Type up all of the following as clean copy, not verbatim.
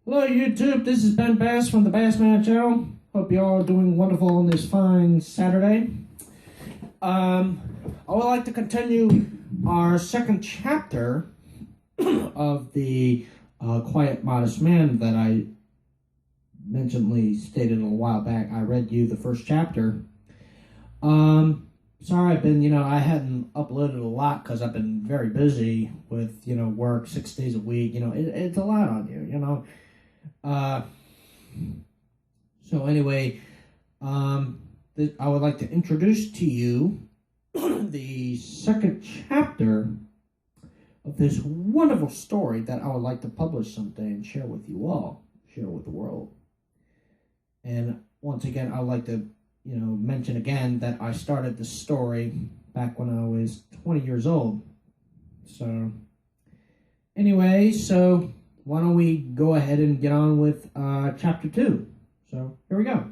Hello, YouTube. This is Ben Bass from the Bassman channel. Hope you all are doing wonderful on this fine Saturday. I would like to continue our second chapter of the Quiet Modest Man that I mentionedly stated a while back. I read you the first chapter. Sorry, I hadn't uploaded a lot because I've been very busy with, work 6 days a week. It's a lot on you, So anyway, I would like to introduce to you the second chapter of this wonderful story that I would like to publish someday and share with you all, share with the world. And once again, I would like to, mention again that I started this story back when I was 20 years old. So anyway, why don't we go ahead and get on with chapter 2. So here we go.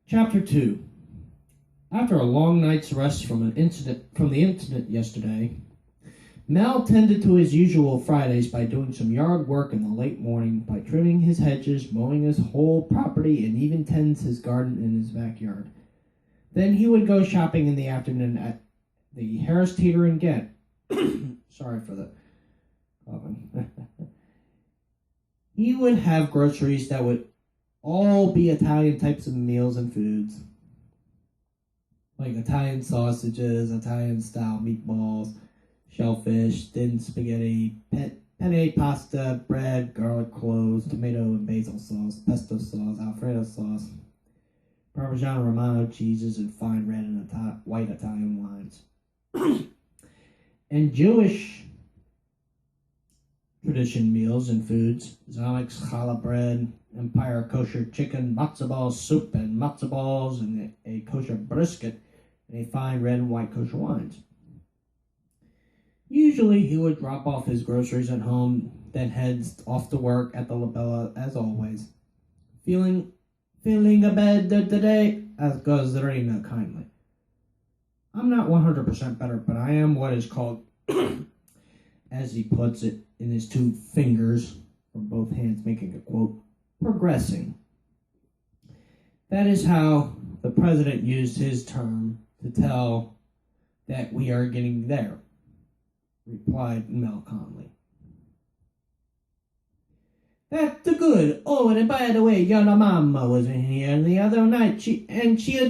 Chapter 2. After a long night's rest from the incident yesterday, Mel tended to his usual Fridays by doing some yard work in the late morning, by trimming his hedges, mowing his whole property, and even tends his garden in his backyard. Then he would go shopping in the afternoon at the Harris Teeter in Ghent. Sorry for the coughing. He would have groceries that would all be Italian types of meals and foods, like Italian sausages, Italian-style meatballs, shellfish, thin spaghetti, penne pasta, bread, garlic cloves, tomato and basil sauce, pesto sauce, Alfredo sauce, Parmigiano Romano cheeses, and fine red and white Italian wines. And Jewish tradition meals and foods, Zameck's challah bread, Empire kosher chicken, matzo ball soup, and matzo balls, and a kosher brisket, and a fine red and white kosher wines. Usually he would drop off his groceries at home, then heads off to work at the Labella as always. Feeling a bad today? Asked Gazarina kindly. I'm not 100% better, but I am what is called, as he puts it in his 2 fingers, from both hands making a quote, progressing. That is how the president used his term to tell that we are getting there, replied Mel Conley. That's good. Oh, and by the way, your mama was in here the other night. She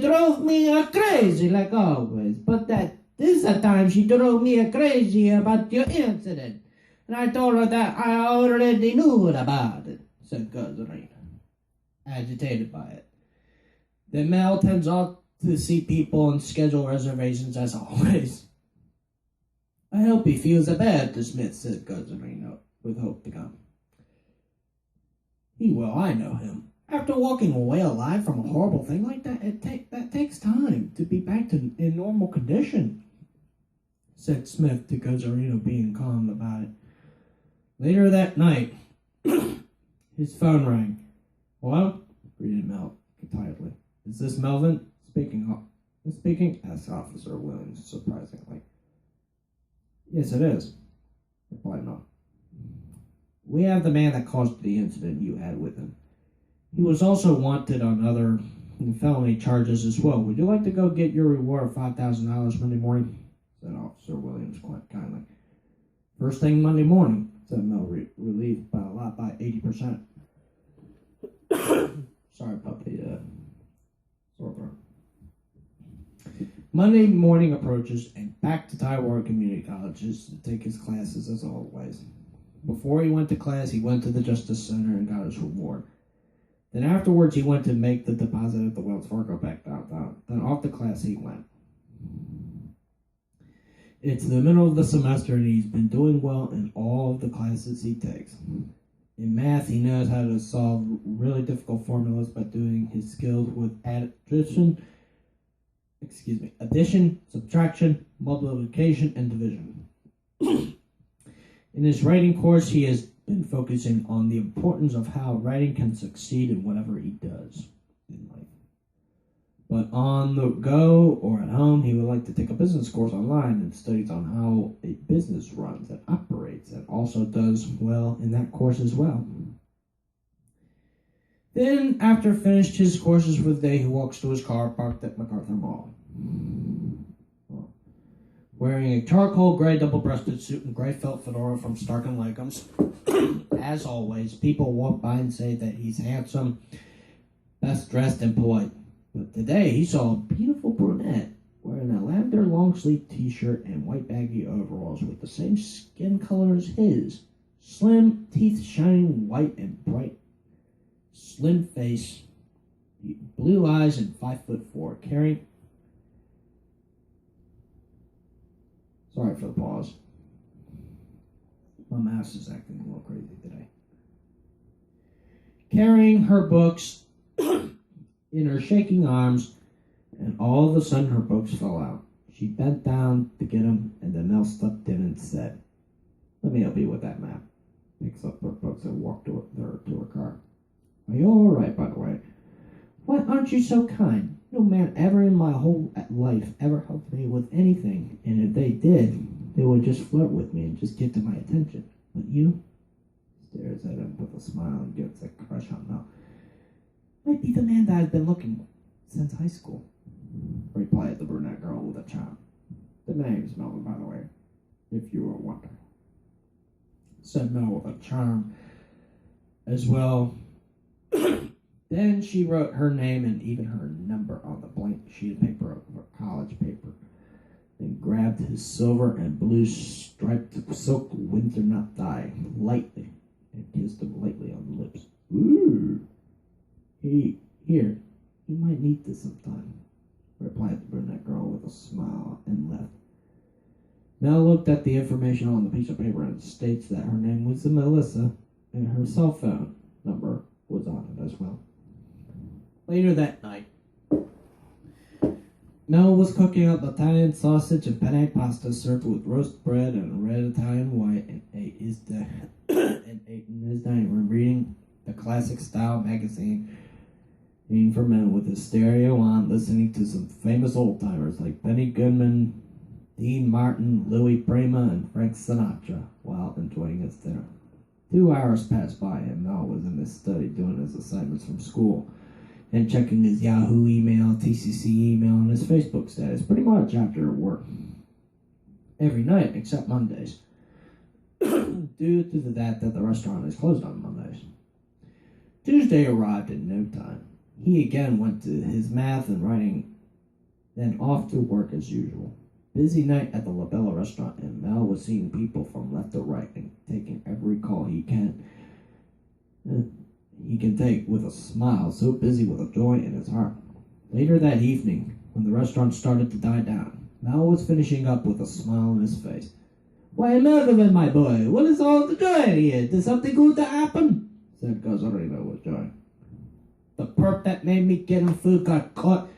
drove me crazy like always. But this time she drove me crazy about your incident. And I told her that I already knew about it, said Gazarina, agitated by it. Then Mel tends off to see people and schedule reservations as always. I hope he feels bad, the Smith said Gazarino, with hope to come. He will, I know him. After walking away alive from a horrible thing like that, that takes time to be back in normal condition, said Smith to Gazarino, being calm about it. Later that night, his phone rang. Hello? Greeted Mel contritely. Is this Melvin? Speaking? Asked Officer Williams, surprisingly. Yes, it is, replied Mel. We have the man that caused the incident you had with him. He was also wanted on other felony charges as well. Would you like to go get your reward of $5,000 Monday morning? Said Officer Williams quite kindly. First thing Monday morning, said Mel, relieved by 80%. Sorry about the sore throat. Monday morning approaches, and back to Taiwan Community College to take his classes as always. Before he went to class, he went to the Justice Center and got his reward. Then afterwards, he went to make the deposit at the Wells Fargo Bank downtown. Then off to class he went. It's the middle of the semester, and he's been doing well in all of the classes he takes. In math, he knows how to solve really difficult formulas by doing his skills with addition, subtraction, multiplication, and division. In his writing course, he has been focusing on the importance of how writing can succeed in whatever he does in life. But on the go or at home, he would like to take a business course online and studies on how a business runs and operates, and also does well in that course as well. Then, after finished his courses for the day, he walks to his car parked at MacArthur Mall. Wearing a charcoal gray double-breasted suit and gray felt fedora from Stark & Leggums. As always, people walk by and say that he's handsome, best dressed, and polite. But today he saw a beautiful brunette wearing a lavender long-sleeve t-shirt and white baggy overalls with the same skin color as his. Slim, teeth shining white and bright. Slim face, blue eyes, and 5'4", carrying... Sorry for the pause. My mouse is acting a little crazy today. Carrying her books in her shaking arms, and all of a sudden her books fell out. She bent down to get them, and then Mel stepped in and said, "Let me help you with that map." Picks up her books and walked to her car. "Are you all right, by the way?" "Why aren't you so kind? No man ever in my whole life ever helped me with anything, and if they did, they would just flirt with me and just get to my attention. But you?" Stares at him with a smile and gets a crush on Mel. "Might be the man that I've been looking since high school," replied the brunette girl with a charm. "The name's Melvin, by the way, if you were wondering," said Mel with a charm as well. Then she wrote her name and even her number on the blank sheet of paper of her college paper, then grabbed his silver and blue striped silk winter knot tie lightly and kissed him lightly on the lips. "Ooh. Here, you might need this sometime," replied the brunette girl with a smile and left. Mel looked at the information on the piece of paper and states that her name was Melissa and her cell phone number was on it as well. Later that night, Mel was cooking up Italian sausage and penne pasta served with roast bread and a red Italian white and ate in his dining room, reading the classic style magazine for men with his stereo on, listening to some famous old-timers like Benny Goodman, Dean Martin, Louis Prima, and Frank Sinatra while enjoying his dinner. 2 hours passed by and Mel was in his study doing his assignments from school and checking his Yahoo email, TCC email, and his Facebook status pretty much after work. Every night except Mondays, due to that the restaurant is closed on Mondays. Tuesday arrived in no time. He again went to his math and writing, then off to work as usual. Busy night at the La Bella restaurant, and Mel was seeing people from left to right and taking every call he can take with a smile, so busy with a joy in his heart. Later that evening, when the restaurant started to die down, Mel was finishing up with a smile on his face. "Why, Melvin, my boy, what is all the joy here? Did something good to happen?" said Gazarino with joy. "The perp that made me get him food got caught,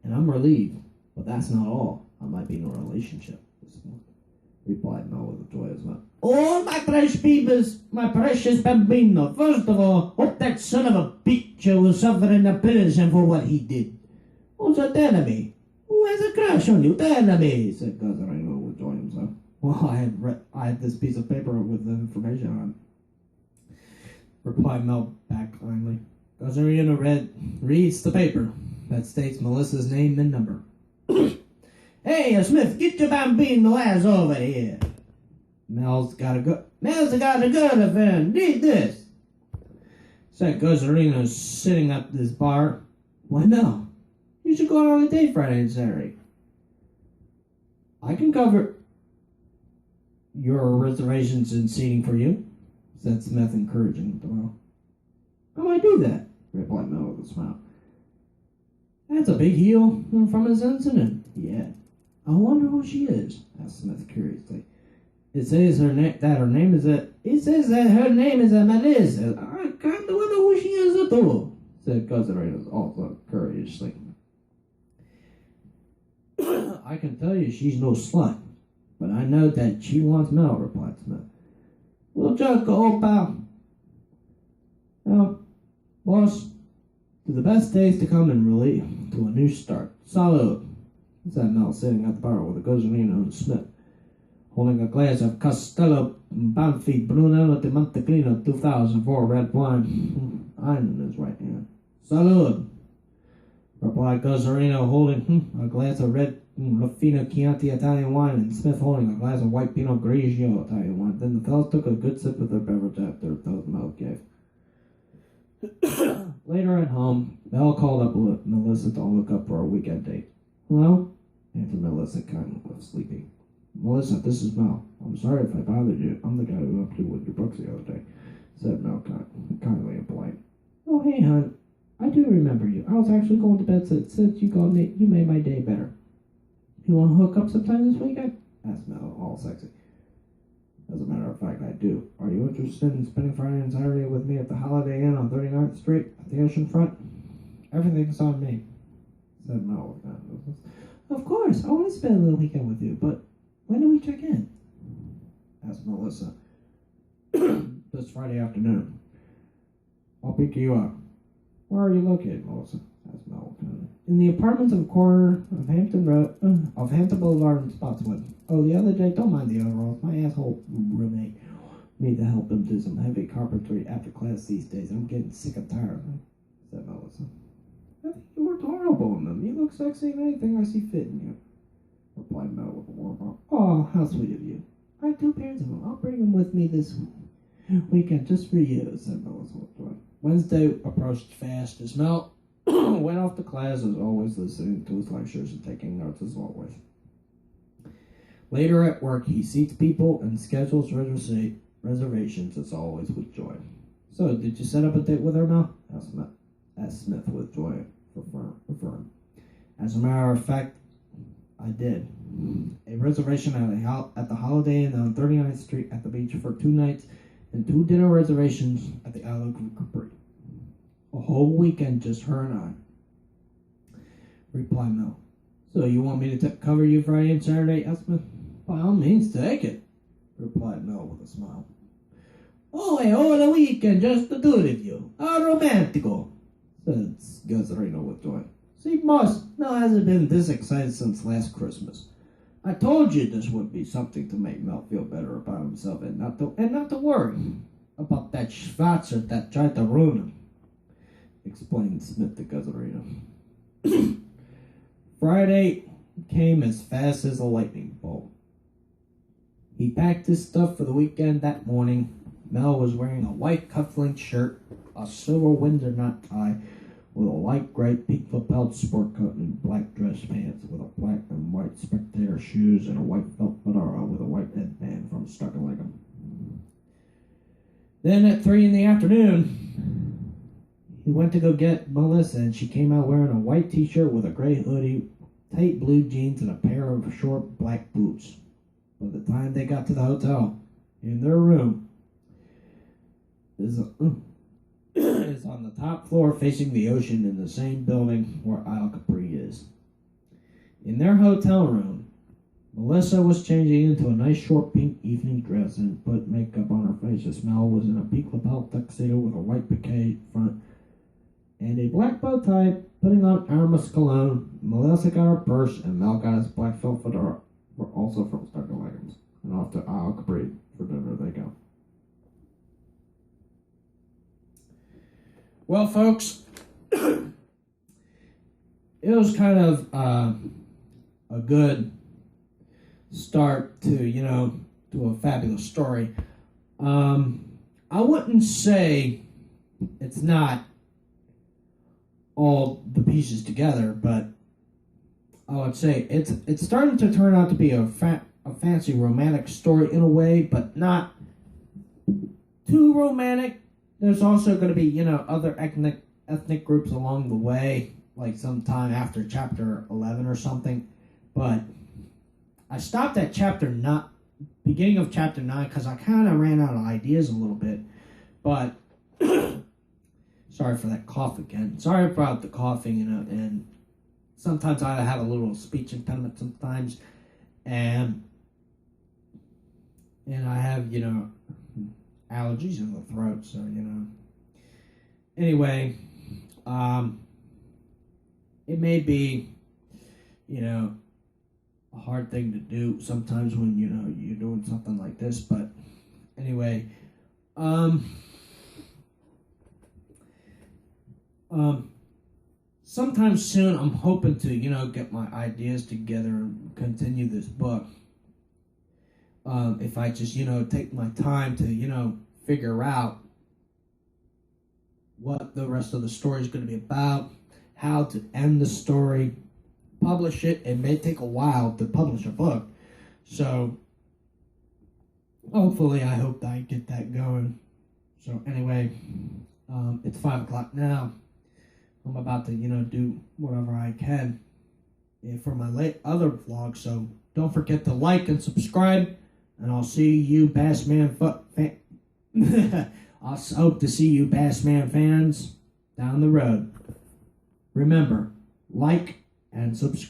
and I'm relieved. But that's not all. I might be in a relationship this month," replied Mel with a joy as well. "Oh, my precious bambino. First of all, hope that son of a bitch will suffer in the prison for what he did." "Oh, so tell me, who has a crush on you? Tell me," said Gazarino with joy himself. "Well, I had this piece of paper with the information on it," replied Mel back kindly. Gazarino reads the paper that states Melissa's name and number. "Hey, Smith, get your bambino ass over here." Mel's got a good affair. Read this," said Gazarino, sitting at this bar. "Why, Mel, you should go out on a date Friday and Saturday." "I can cover your reservations and seating for you," said Smith, encouraging Mel. "How do I do that?" replied Mel with a smile. "That's a big heel from his incident." "Yeah. I wonder who she is," asked Smith curiously. It says that her name is Melissa. "I kind of wonder who she is at all," said Gazarino also curiously. "I can tell you she's no slut, but I know that she wants Mel," replied Smith. "We'll just go, pal. Now, boss, to the best days to come and to a new start. Salud, said Mel, sitting at the bar with a Gozolino and Smith, holding a glass of Castello Banfi Brunello de Montecrino 2004 red wine in his right hand. Salud, replied Gozolino, holding a glass of red Rufino Chianti Italian wine, and Smith holding a glass of white Pinot Grigio Italian wine. Then the fellows took a good sip of their beverage after Mel gave. Later at home, Mel called up Melissa to look up for a weekend date. Hello? Answered Melissa, kind of sleepy. Melissa, this is Mel. I'm sorry if I bothered you. I'm the guy who helped you with your books the other day, said Mel kindly and polite. Oh, hey, hon. I do remember you. I was actually going to bed since you called me. You made my day better. You want to hook up sometime this weekend? Asked Mel, all sexy. As a matter of fact, I do. Are you interested in spending Friday and Saturday with me at the Holiday Inn on 39th Street at the ocean front? Everything's on me, said Mel with confidence. Of course, I want to spend a little weekend with you, but when do we check in? Asked Melissa. This Friday afternoon. I'll pick you up. Where are you located, Melissa? Asked Mel. In the apartments of the corner of Hampton Boulevard and Spotswood. Oh, the other day, don't mind the overalls. My asshole roommate made to help him do some heavy carpentry after class these days. I'm getting sick and tired of them, said Melissa. I think you worked horrible in them. You look sexy in anything I see fitting you, replied Mel with a warm heart. Oh, how sweet of you. I have 2 pairs of them. I'll bring them with me this weekend just for you, said Melissa with joy. Wednesday approached fast as Mel went off to class, as always, listening to his lectures and taking notes as always. Later at work, he seats people and schedules reservations as always with joy. So, did you set up a date with her, Mel? Asked Smith with joy affirmed. As a matter of fact, I did. A reservation at the Holiday Inn on 39th Street at the beach for 2 nights and 2 dinner reservations at the Isle of Capri. A whole weekend, just her and I, replied Mel. So you want me to cover you Friday and Saturday? Asked Smith. By all means, take it, replied Mel with a smile. Oh, the weekend, just the 2 of you. How romantico, said Gazarino with joy. See, boss, Mel hasn't been this excited since last Christmas. I told you this would be something to make Mel feel better about himself and not to worry about that Schwarzer that tried to ruin him, explained Smith to Gazarino. Friday came as fast as a lightning bolt. He packed his stuff for the weekend that morning. Mel was wearing a white cuff-link shirt, a silver Windsor knot tie, with a light gray pink lapelled sport coat and black dress pants with a black and white spectator shoes and a white felt fedora with a white headband from Stuckerleggum. Then at 3 in the afternoon, he went to go get Melissa, and she came out wearing a white t-shirt with a gray hoodie, tight blue jeans, and a pair of short black boots. By the time they got to the hotel, in their room is on the top floor facing the ocean in the same building where Isle Capri is. In their hotel room, Melissa was changing into a nice short pink evening dress and put makeup on her face as Mel was in a pink lapel tuxedo with a white piqué front and a black bow tie, putting on Aramis cologne. Melissa got her purse, and Mel got his black felt fedora, also from Stuckerleggums, and off to Isle Capri for dinner they go. Well, folks, it was kind of a good start to a fabulous story. I wouldn't say it's not all the pieces together, but I would say it's starting to turn out to be a fancy romantic story in a way, but not too romantic. There's also going to be, other ethnic groups along the way, like sometime after chapter 11 or something. But I stopped at beginning of chapter 9 because I kind of ran out of ideas a little bit. But sorry for that cough again. Sorry about the coughing, and sometimes I have a little speech impediment sometimes, and I have, allergies in the throat, so, Anyway, It may be, a hard thing to do sometimes when, you're doing something like this, but anyway, sometime soon I'm hoping to, get my ideas together and continue this book. If I just, take my time to, figure out what the rest of the story is going to be about, how to end the story, publish it. It may take a while to publish a book. So, hopefully, I hope that I get that going. So, anyway, it's 5 o'clock now. I'm about to, do whatever I can for my other vlog. So, don't forget to like and subscribe. And I'll see you Bassman I hope to see you Bassman fans down the road. Remember, like and subscribe.